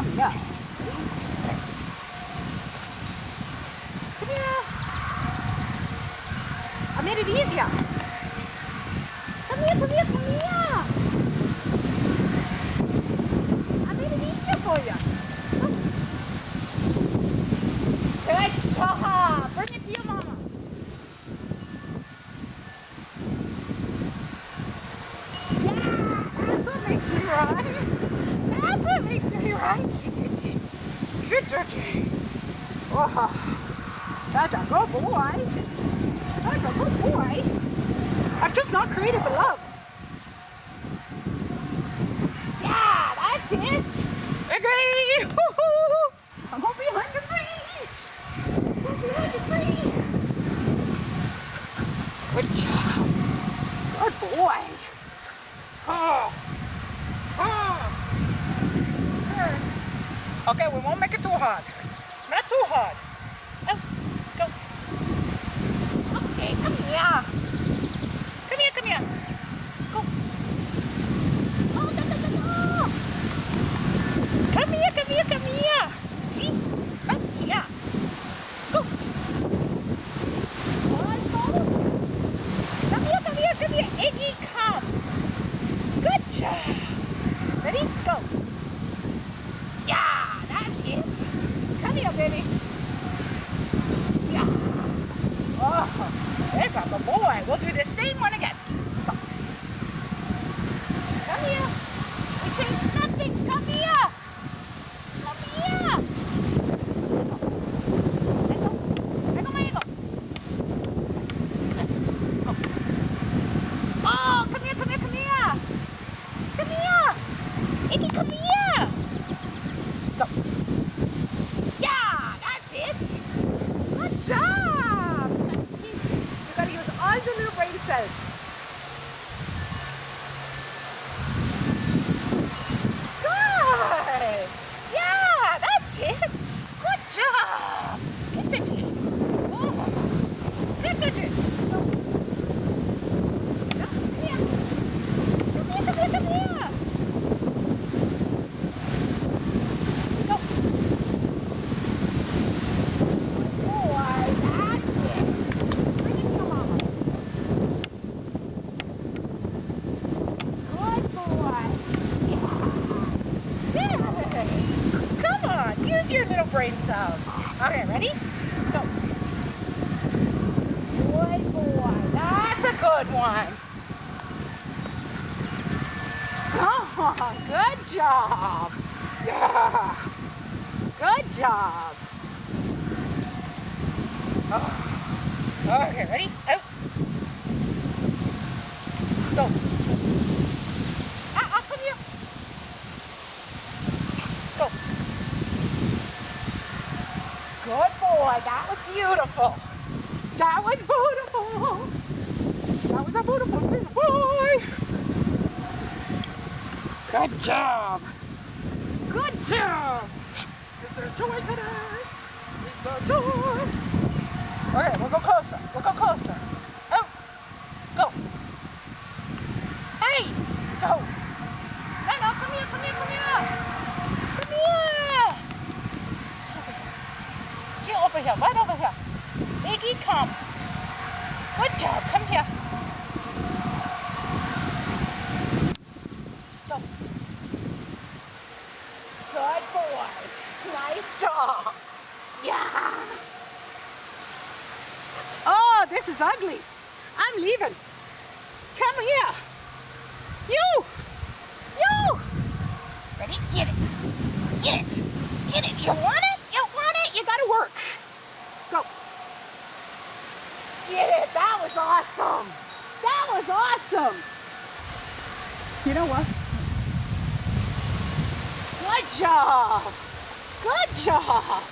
Come here. Come here. I made it easier. Come here, come here, come here. I made it easier for you. Good job. Bring it to your mama. Yeah, that's what makes me right. That's what makes me right. Good job. Oh, that's a good boy. That's a good boy. I've just not created the love. Yeah, that's it. Okay. I'm up behind the tree. I'm up behind the tree. Good job. Good boy. Oh. Oh. Okay, we won't make it too hard. Not too hard. Oh, go. Okay, come here. Come here, come here. Go. Oh, no, no, no, no. Come here, come here, come here. See? Come here. Go. One more. Come here, come here, come here. Iggy, come. Good job. Ready? Go. Yeah, that's it. Come here, baby. Yeah. Oh, that's a good boy. We'll do the same one again. Go. Come here. We changed nothing. Come here. Come here. Echo, my echo. Go. Oh, come here, come here, come here. Come here. Iggy, come here. Go. Yeah, that's it. Good job. You gotta use all the little brain cells. Good. Yeah, that's it. Good job. Get it. Oh, get it. Go. Come here. Come here, come here, come here. Go. Boy, that's it. Bring it to your mama. Good boy. Yeah. Good. Come on, use your little brain cells. Okay, ready? Go. Good boy. That's a good one. Oh, good job. Yeah. Good job. Oh. Okay, ready? Out. Go. Come here. Go. Good boy. That was beautiful. That was beautiful. That was a beautiful little boy. Good job. Good job. Is there joy today? Is there joy? Okay, we'll go closer. We'll go closer. Oh, go. Hey, go. No, no, come here, come here, come here. Come here. Get over here, right over here. Iggy, come. Good job, come here. Go. Good boy. Nice job. Yeah. Oh, this is ugly. I'm leaving. Come here. You. Ready? Get it. Get it. Get it. You want it? You want it? You gotta work. Go. Get it. That was awesome. That was awesome. You know what? Good job. Good job.